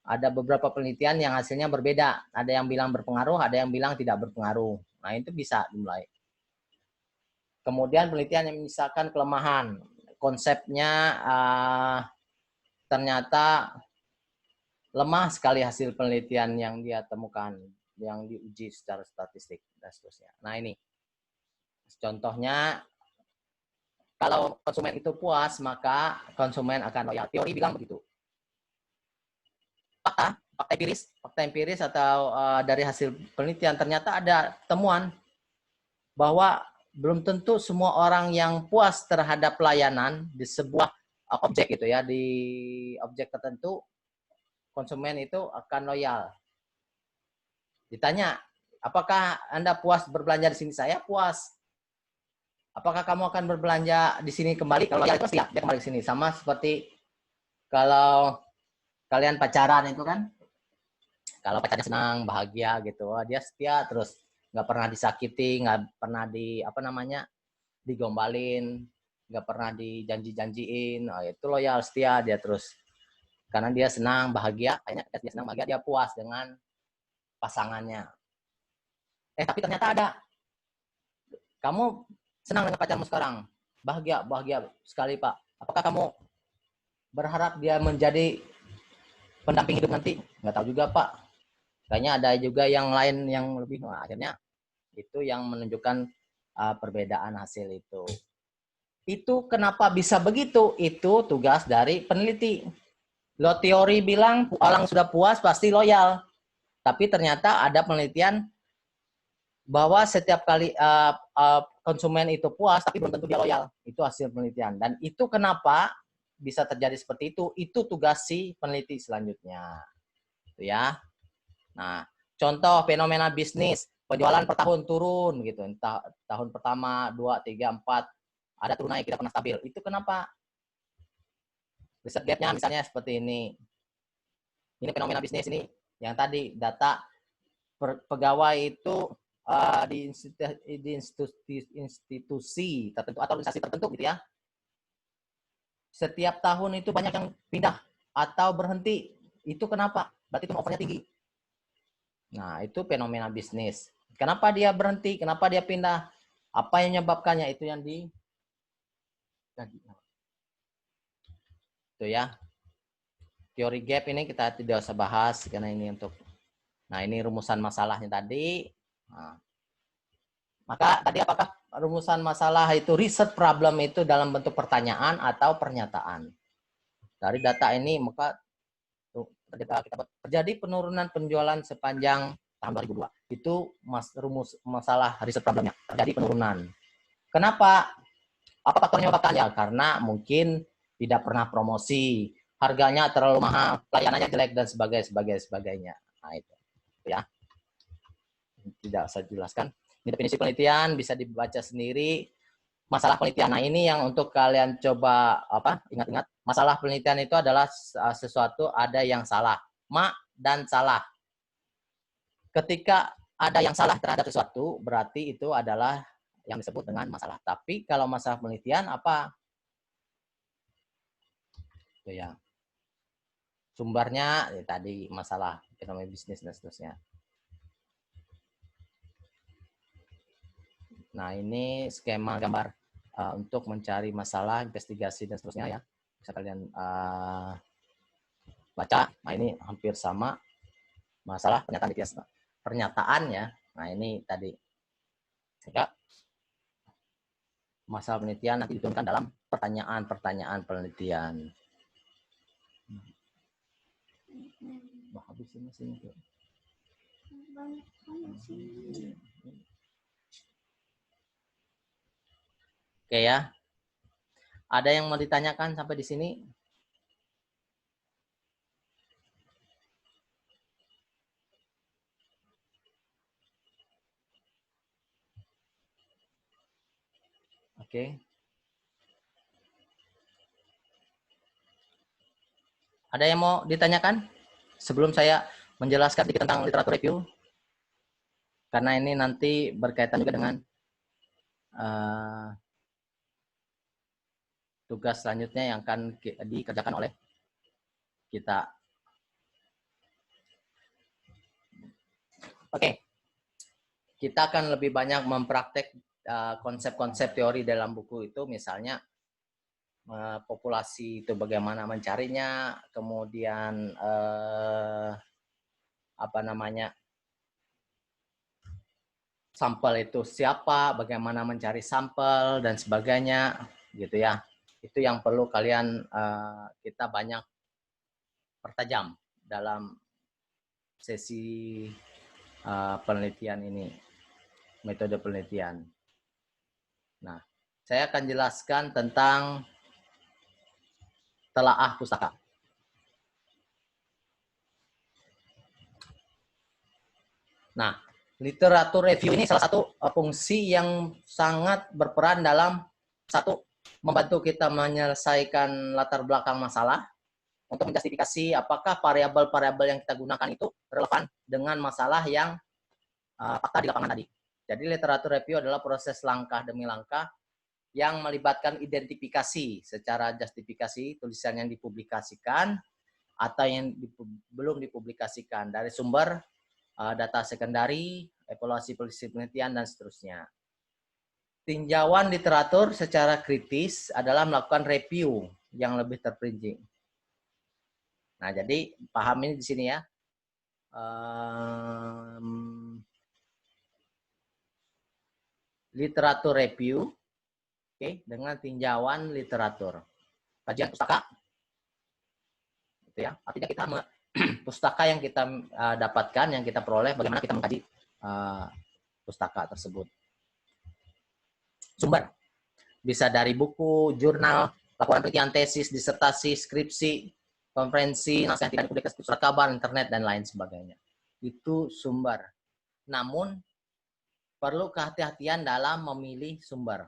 Ada beberapa penelitian yang hasilnya berbeda. Ada yang bilang berpengaruh, ada yang bilang tidak berpengaruh. Nah, itu bisa dimulai. Kemudian penelitian yang menyisakan kelemahan. Konsepnya ternyata lemah sekali hasil penelitian yang dia temukan, yang diuji secara statistik dan seterusnya. Nah, ini contohnya, kalau konsumen itu puas, maka konsumen akan loyal. Teori bilang begitu. Fakta empiris atau dari hasil penelitian ternyata ada temuan bahwa belum tentu semua orang yang puas terhadap pelayanan di sebuah objek gitu ya, di objek tertentu konsumen itu akan loyal. Ditanya, apakah Anda puas berbelanja di sini? Saya puas. Apakah kamu akan berbelanja di sini kembali? Kalau loyal itu siap, dia kembali ke sini. Sama seperti kalau kalian pacaran itu kan, kalau pacarnya senang, bahagia gitu, dia setia terus, nggak pernah disakiti, nggak pernah digombalin, nggak pernah dijanji-janjiin, itu loyal, setia dia terus. Karena dia senang, bahagia, kayaknya dia senang, bahagia, dia puas dengan pasangannya. Tapi ternyata ada. Kamu senang dengan pacarmu sekarang, bahagia sekali Pak. Apakah kamu berharap dia menjadi pendamping hidup nanti? Nggak tahu juga Pak. Kayaknya ada juga yang lain yang lebih. Nah, akhirnya itu yang menunjukkan perbedaan hasil itu. Itu kenapa bisa begitu? Itu tugas dari peneliti. Lo teori bilang orang sudah puas pasti loyal. Tapi ternyata ada penelitian bahwa setiap kali konsumen itu puas, tapi belum tentu dia loyal. Itu hasil penelitian. Dan itu kenapa bisa terjadi seperti itu. Itu tugas si peneliti selanjutnya. Itu ya. Nah, contoh fenomena bisnis, penjualan per tahun turun gitu. Entah tahun pertama, 2, 3, 4, ada turun naik, tidak pernah stabil. Itu kenapa? Riset gap-nya misalnya seperti ini. Ini fenomena bisnis ini. Yang tadi, data pegawai itu di institusi tertentu atau organisasi tertentu gitu ya. Setiap tahun itu banyak yang pindah atau berhenti. Itu kenapa? Berarti turnover-nya tinggi. Nah, itu fenomena bisnis. Kenapa dia berhenti? Kenapa dia pindah? Apa yang menyebabkannya? Itu yang di itu ya. Teori gap ini kita tidak usah bahas karena ini untuk. Nah, ini rumusan masalahnya tadi. Nah, maka tadi apakah rumusan masalah itu riset problem itu dalam bentuk pertanyaan atau pernyataan? Dari data ini maka kita terjadi penurunan penjualan sepanjang tahun 2002. Itu rumus masalah riset problemnya. Terjadi penurunan. Kenapa? Apa faktornya menyebabkannya? Karena mungkin tidak pernah promosi, harganya terlalu mahal, pelayanannya jelek dan sebagainya. Nah, itu ya. Tidak saya jelaskan. Ini definisi penelitian bisa dibaca sendiri. Masalah penelitian. Nah, ini yang untuk kalian coba ingat-ingat. Masalah penelitian itu adalah sesuatu ada yang salah. Dan salah. Ketika ada yang salah terhadap sesuatu, berarti itu adalah yang disebut dengan masalah. Tapi kalau masalah penelitian apa? Itu ya. Sumbernya ya, tadi masalah ekonomi bisnis dan seterusnya. Nah, ini skema gambar untuk mencari masalah, investigasi dan seterusnya ya. Bisa kalian baca. Nah, ini hampir sama masalah pernyataannya. Nah, ini tadi. Sehingga masalah penelitian nanti diturunkan dalam pertanyaan-pertanyaan penelitian. Habis ini sini. Oke ya. Ada yang mau ditanyakan sampai di sini? Oke. Ada yang mau ditanyakan sebelum saya menjelaskan sedikit tentang literatur review? Karena ini nanti berkaitan juga dengan tugas selanjutnya yang akan dikerjakan oleh kita. Oke. Kita akan lebih banyak mempraktek konsep-konsep teori dalam buku itu, misalnya populasi itu bagaimana mencarinya, kemudian sampel itu siapa, bagaimana mencari sampel dan sebagainya, gitu ya. Itu yang perlu kalian kita banyak pertajam dalam sesi penelitian ini, metode penelitian. Nah, saya akan jelaskan tentang telaah pustaka. Nah, literatur review ini salah satu fungsi yang sangat berperan dalam satu, membantu kita menyelesaikan latar belakang masalah untuk menjustifikasi apakah variabel-variabel yang kita gunakan itu relevan dengan masalah yang fakta di lapangan tadi. Jadi literatur review adalah proses langkah demi langkah yang melibatkan identifikasi secara justifikasi tulisan yang dipublikasikan atau yang belum dipublikasikan dari sumber, data sekundari, evaluasi penelitian, dan seterusnya. Tinjauan literatur secara kritis adalah melakukan review yang lebih terperinci. Nah, jadi pahami di sini ya. Literatur review, oke, dengan tinjauan literatur. Kajian pustaka, gitu ya. Artinya kita pustaka yang kita dapatkan, yang kita peroleh, bagaimana kita mengkaji pustaka tersebut. Sumber bisa dari buku, jurnal, laporan penelitian, tesis, disertasi, skripsi, konferensi, naskah yang tidak dipublikasi, surat kabar, internet, dan lain sebagainya. Itu sumber. Namun perlu kehati-hatian dalam memilih sumber.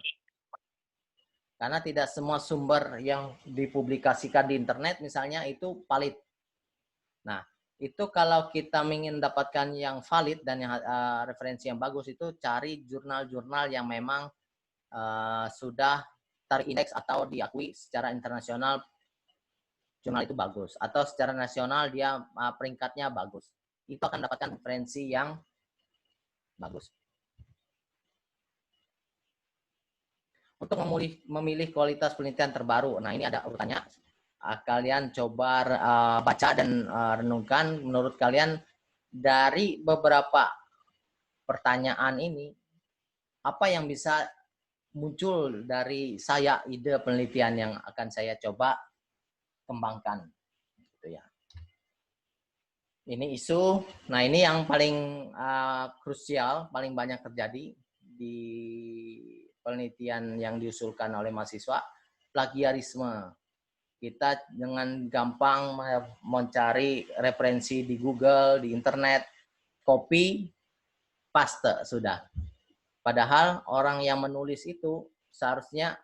Karena tidak semua sumber yang dipublikasikan di internet misalnya itu valid. Nah, itu kalau kita ingin mendapatkan yang valid dan yang referensi yang bagus, itu cari jurnal-jurnal yang memang sudah terindeks atau diakui secara internasional jurnal itu bagus, atau secara nasional dia peringkatnya bagus. Itu akan mendapatkan referensi yang bagus. Untuk memilih kualitas penelitian terbaru, nah ini ada urutannya. Kalian coba baca dan renungkan, menurut kalian dari beberapa pertanyaan ini, apa yang bisa muncul dari saya, ide penelitian yang akan saya coba kembangkan, gitu ya. Ini isu, nah ini yang paling krusial, paling banyak terjadi di penelitian yang diusulkan oleh mahasiswa, plagiarisme. Kita dengan gampang mencari referensi di Google, di internet, copy, paste, sudah. Padahal orang yang menulis itu seharusnya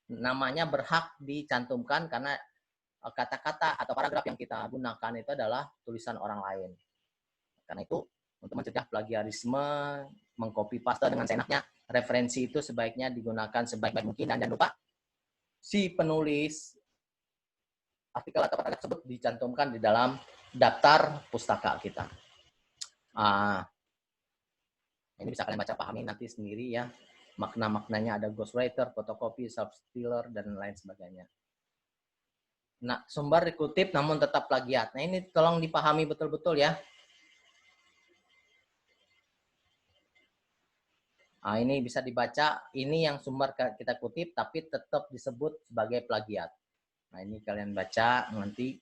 namanya berhak dicantumkan karena kata-kata atau paragraf yang kita gunakan itu adalah tulisan orang lain. Karena itu, untuk mencegah plagiarisme, mengcopy paste dengan seenaknya, referensi itu sebaiknya digunakan sebaik-baik mungkin, dan jangan lupa si penulis artikel atau paragraf tersebut dicantumkan di dalam daftar pustaka kita. Ini bisa kalian baca, pahami nanti sendiri ya. Makna-maknanya ada ghostwriter, photocopy, self-stealer, dan lain sebagainya. Nah, sumber dikutip namun tetap plagiat. Nah, ini tolong dipahami betul-betul ya. Nah, ini bisa dibaca, ini yang sumber kita kutip, tapi tetap disebut sebagai plagiat. Nah, ini kalian baca nanti.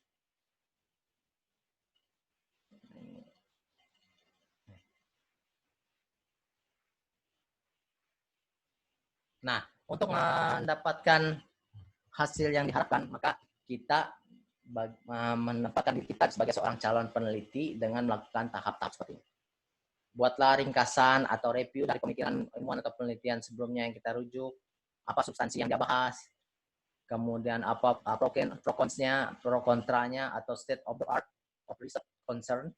Nah, untuk mendapatkan hasil yang diharapkan, maka kita menempatkan diri kita sebagai seorang calon peneliti dengan melakukan tahap-tahap seperti ini. Buatlah ringkasan atau review dari pemikiran ilmuwan atau penelitian sebelumnya yang kita rujuk. apa substansi yang dia bahas, kemudian apa pro cons-nya, pro kontranya, atau state of the art of research concern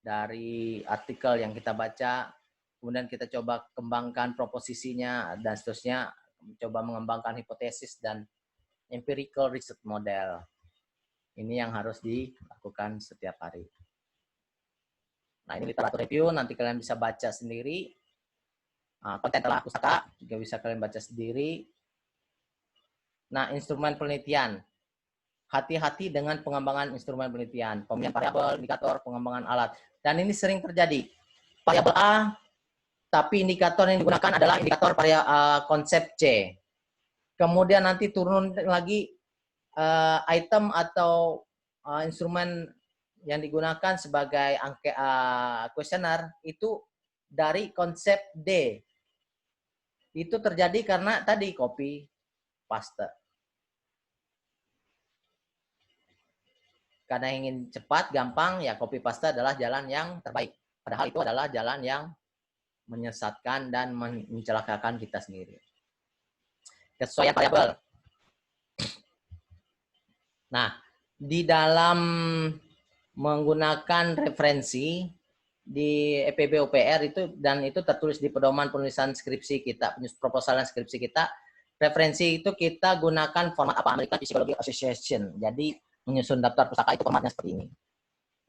dari artikel yang kita baca. Kemudian kita coba kembangkan proposisinya dan seterusnya, coba mengembangkan hipotesis dan empirical research model. Ini yang harus dilakukan setiap hari. Nah, ini literatur review, nanti kalian bisa baca sendiri. Konten telah pustaka juga bisa kalian baca sendiri. Nah, instrumen penelitian. Hati-hati dengan pengembangan instrumen penelitian, pemilihan variabel, indikator, pengembangan alat. Dan ini sering terjadi. Variabel A, tapi indikator yang digunakan adalah indikator konsep C. Kemudian nanti turun lagi item atau instrumen yang digunakan sebagai kuesioner itu dari konsep D. Itu terjadi karena tadi copy paste. Karena ingin cepat, gampang, ya copy paste adalah jalan yang terbaik. Padahal itu adalah jalan yang menyesatkan dan mencelakakan kita sendiri. Kesesuaian variabel. Nah, di dalam menggunakan referensi di EPB UPR itu, dan itu tertulis di pedoman penulisan skripsi kita, proposalan skripsi kita, referensi itu kita gunakan format apa? American Psychology Association. Jadi menyusun daftar pustaka itu formatnya seperti ini.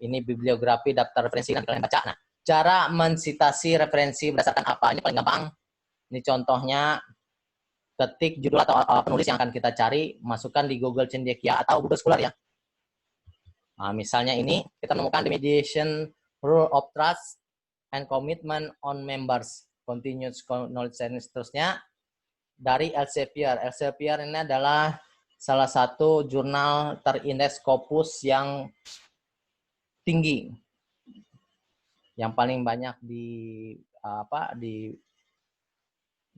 Ini bibliografi daftar referensi, nanti kalian baca. Nah, cara mensitasi referensi berdasarkan apa? Ini paling gampang. Ini contohnya, ketik judul atau penulis yang akan kita cari, masukkan di Google Cendekia atau Google Scholar ya. Nah, misalnya ini, kita menemukan the mediation rule of trust and commitment on members, continuous knowledge sharing, seterusnya, dari Elsevier. Elsevier ini adalah salah satu jurnal terindeks Scopus yang tinggi, yang paling banyak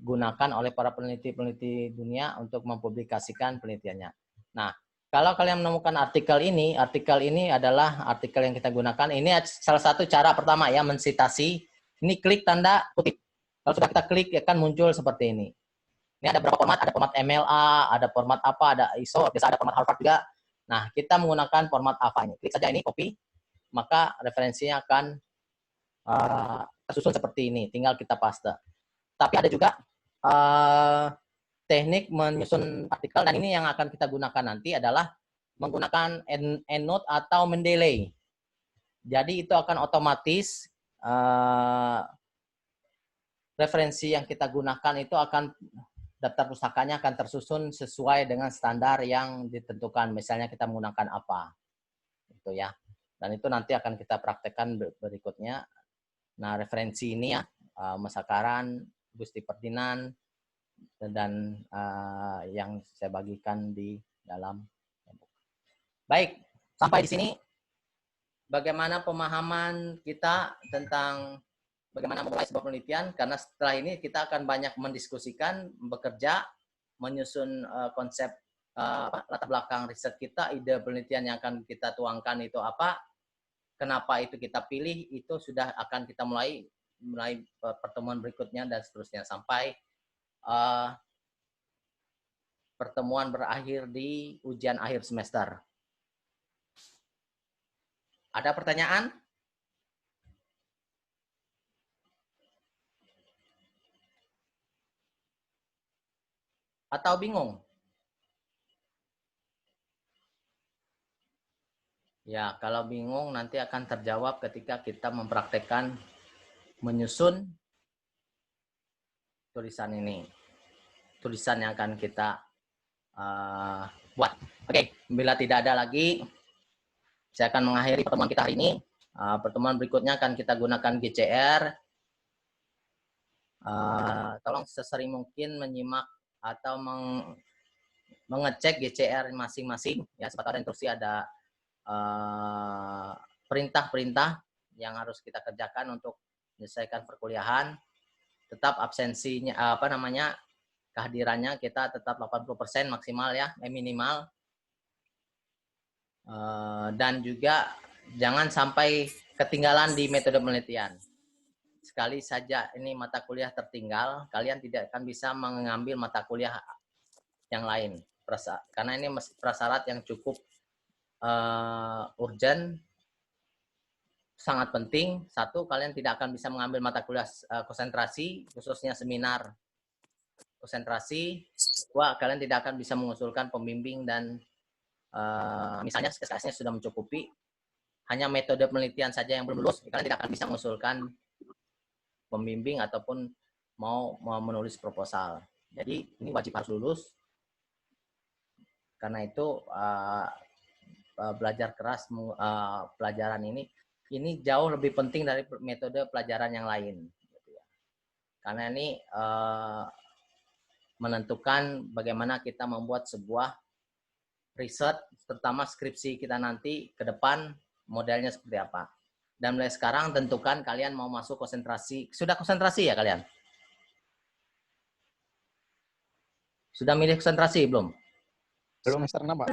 digunakan oleh para peneliti-peneliti dunia untuk mempublikasikan penelitiannya. Nah, kalau kalian menemukan artikel ini adalah artikel yang kita gunakan. Ini salah satu cara pertama ya, mensitasi. Ini klik tanda kutip. Kalau sudah kita klik akan muncul seperti ini. Ini ada berapa format? Ada format MLA, ada format apa, ada ISO, biasa ada format Harvard juga. Nah, kita menggunakan format apa ini? Klik saja ini, copy. Maka referensinya akan tersusun seperti ini. Tinggal kita paste. Tapi ada juga teknik menyusun artikel, dan ini yang akan kita gunakan nanti adalah menggunakan endnote atau mendelay. Jadi itu akan otomatis referensi yang kita gunakan itu akan, daftar pustakanya akan tersusun sesuai dengan standar yang ditentukan. Misalnya kita menggunakan apa, gitu ya. Dan itu nanti akan kita praktekkan berikutnya. Nah, referensi ini ya, Masakaran, Gusti Ferdinand, dan yang saya bagikan di dalam. Baik, sampai di sini bagaimana pemahaman kita tentang bagaimana memulai sebuah penelitian, karena setelah ini kita akan banyak mendiskusikan, bekerja, menyusun konsep latar belakang riset kita, ide penelitian yang akan kita tuangkan itu apa, kenapa itu kita pilih, itu sudah akan kita mulai pertemuan berikutnya dan seterusnya sampai pertemuan berakhir di ujian akhir semester. Ada pertanyaan? Atau bingung? Ya, kalau bingung nanti akan terjawab ketika kita mempraktekkan menyusun tulisan ini. Tulisan yang akan kita buat. Oke, bila tidak ada lagi, saya akan mengakhiri pertemuan kita hari ini. Pertemuan berikutnya akan kita gunakan GCR. Tolong sesering mungkin menyimak atau mengecek GCR masing-masing. Ya, seperti ada instruksi, ada perintah-perintah yang harus kita kerjakan untuk menyelesaikan perkuliahan. Tetap absensinya, kehadirannya kita tetap 80% maksimal ya, minimal. Dan juga jangan sampai ketinggalan di metode penelitian. sekali saja ini mata kuliah tertinggal, kalian tidak akan bisa mengambil mata kuliah yang lain. Karena ini prasyarat yang cukup urgent, sangat penting. Satu, kalian tidak akan bisa mengambil mata kuliah konsentrasi, khususnya seminar konsentrasi. Dua, kalian tidak akan bisa mengusulkan pembimbing dan misalnya SKS-nya sudah mencukupi, hanya metode penelitian saja yang belum lulus, kalian tidak akan bisa mengusulkan pembimbing ataupun mau menulis proposal. Jadi ini wajib harus lulus. Karena itu belajar keras pelajaran ini jauh lebih penting dari metode pelajaran yang lain. Karena ini menentukan bagaimana kita membuat sebuah riset, terutama skripsi kita nanti ke depan modelnya seperti apa. Dan mulai sekarang tentukan kalian mau masuk konsentrasi. Sudah konsentrasi ya kalian? Sudah milih konsentrasi belum? Belum semester 6, Pak.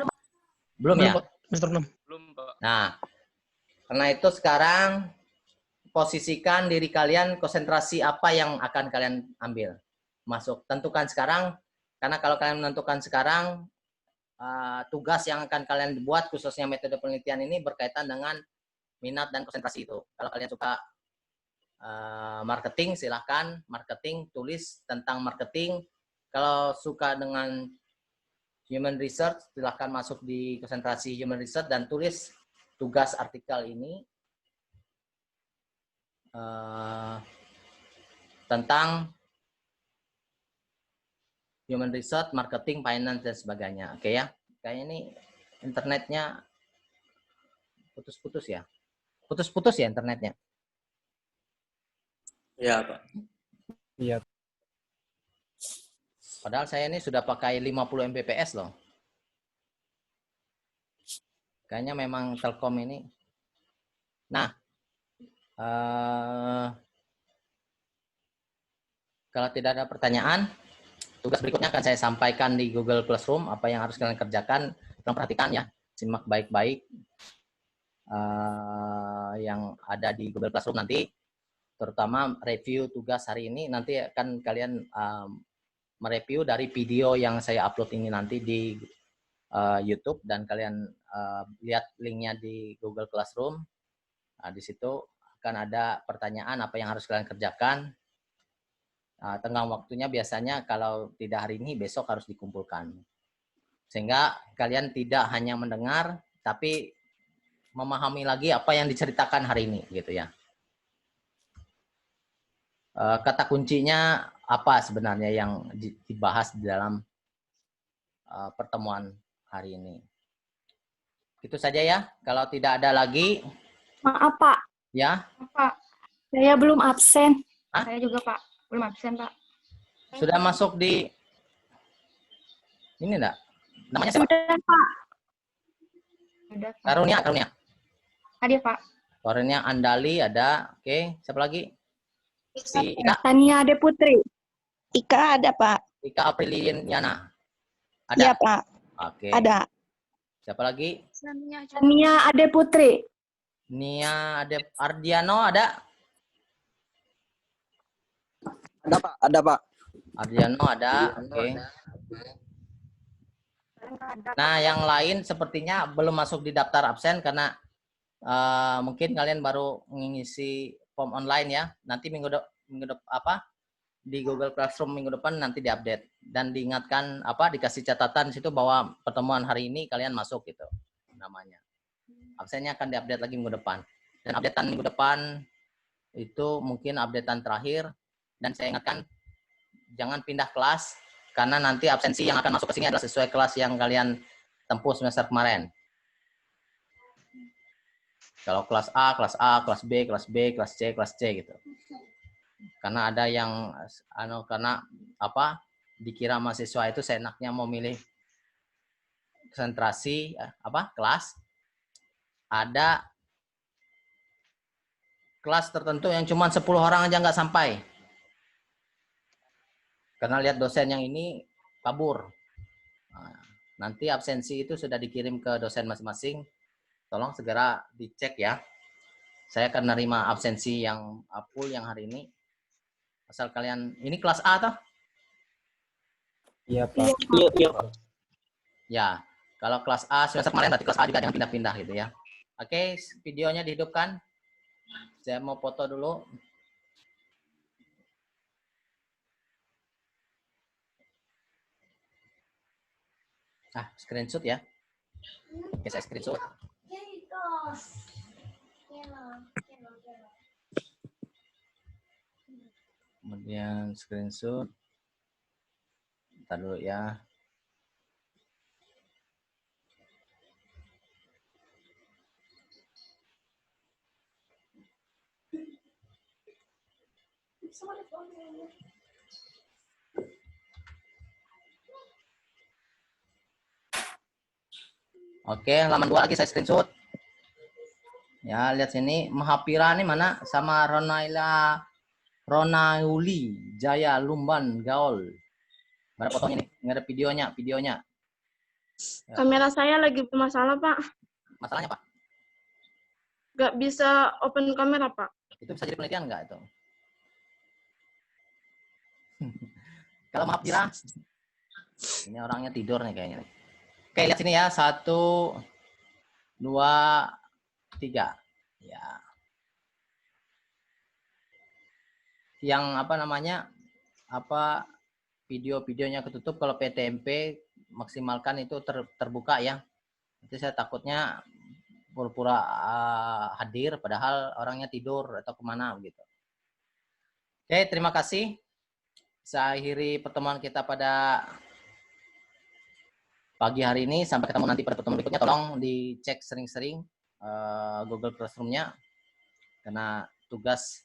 Belum ya? Pak. Semester 6. Belum, Pak. Nah, karena itu sekarang posisikan diri kalian konsentrasi apa yang akan kalian ambil. Masuk. Tentukan sekarang, karena kalau kalian menentukan sekarang, tugas yang akan kalian buat, khususnya metode penelitian ini berkaitan dengan minat dan konsentrasi itu. Kalau kalian suka marketing, silahkan marketing, tulis tentang marketing. Kalau suka dengan human research, silahkan masuk di konsentrasi human research dan tulis tugas artikel ini tentang human research, marketing, finance, dan sebagainya. Oke ya? Kayaknya ini internetnya putus-putus ya? Putus-putus ya internetnya? Iya, Pak. Iya. Padahal saya ini sudah pakai 50 Mbps loh. Kayaknya memang Telkom ini. Nah, kalau tidak ada pertanyaan, tugas berikutnya akan saya sampaikan di Google Classroom. Apa yang harus kalian kerjakan, tolong perhatikan ya. Simak baik-baik yang ada di Google Classroom nanti. Terutama review tugas hari ini. Nanti akan kalian mereview dari video yang saya upload ini nanti di YouTube. Dan kalian lihat linknya di Google Classroom. Nah, di situ akan ada pertanyaan apa yang harus kalian kerjakan. Tenggang waktunya biasanya kalau tidak hari ini, besok harus dikumpulkan. Sehingga kalian tidak hanya mendengar, tapi memahami lagi apa yang diceritakan hari ini, gitu ya. Kata kuncinya apa sebenarnya yang dibahas di dalam pertemuan hari ini. Itu saja ya. Kalau tidak ada lagi. Maaf, Pak. Ya. Pak, saya belum absen. Hah? Saya juga, Pak. Belum absen, Pak. Sudah masuk di ini enggak? Namanya siapa? Sudah, Pak. Sudah, Pak. Karunia. Hadir, Pak. Karunia Andali ada. Oke, siapa lagi? Si Ika. Tania Ade Putri. Ika ada, Pak. Ika Apriliana. Ada? Iya, Pak. Oke. Ada. Siapa lagi? Tania Ade Putri. Nia Ardiano ada? Ada, Pak. Ada, Pak. Ardiano ada. Oke. Nah, yang lain sepertinya belum masuk di daftar absen karena mungkin kalian baru mengisi form online ya. Nanti di Google Classroom minggu depan nanti diupdate dan diingatkan dikasih catatan di situ bahwa pertemuan hari ini kalian masuk gitu namanya. Absennya akan diupdate lagi minggu depan. Dan updatean minggu depan itu mungkin updatean terakhir. Dan saya ingatkan jangan pindah kelas karena nanti absensi yang akan masuk ke sini adalah sesuai kelas yang kalian tempuh semester kemarin. Kalau kelas A, kelas B, kelas B, kelas C, kelas C gitu. Karena ada yang dikira mahasiswa itu seenaknya mau milih konsentrasi kelas. Ada kelas tertentu yang cuma 10 orang aja nggak sampai. Karena lihat dosen yang ini kabur. Nah, nanti absensi itu sudah dikirim ke dosen masing-masing. Tolong segera dicek ya. Saya akan nerima absensi yang full yang hari ini. Asal kalian, ini kelas A toh? Iya, Pak. Iya, Pak. Ya, kalau kelas A semester kemarin berarti kelas A juga jangan pindah-pindah gitu ya. Oke, videonya dihidupkan. Saya mau foto dulu. Screenshot ya. Oke, saya screenshot. Kemudian screenshot. Bentar dulu ya. Oke, halaman 2 lagi saya screenshot. Ya, lihat sini. Mahapira ini mana? Sama Ronauli Jaya Lumban Gaul. Mana fotonya nih? Nggak ada videonya. Ya. Kamera saya lagi bermasalah, Pak. Masalahnya, Pak? Nggak bisa open kamera, Pak. Itu bisa jadi penelitian nggak itu? Kalau Mahapira, ini orangnya tidur nih kayaknya. Oke, lihat sini ya. 1, 2, 3. Ya. Yang apa namanya? Video-videonya ketutup kalau PTMP maksimalkan itu terbuka ya. Nanti saya takutnya pura-pura hadir padahal orangnya tidur atau kemana begitu. Oke, terima kasih. Saya akhiri pertemuan kita pada pagi hari ini. Sampai ketemu nanti pada pertemuan berikutnya. Tolong dicek sering-sering Google Classroom-nya. Karena tugas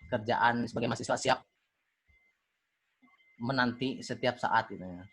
kerjaan sebagai mahasiswa siap menanti setiap saat gitu ya.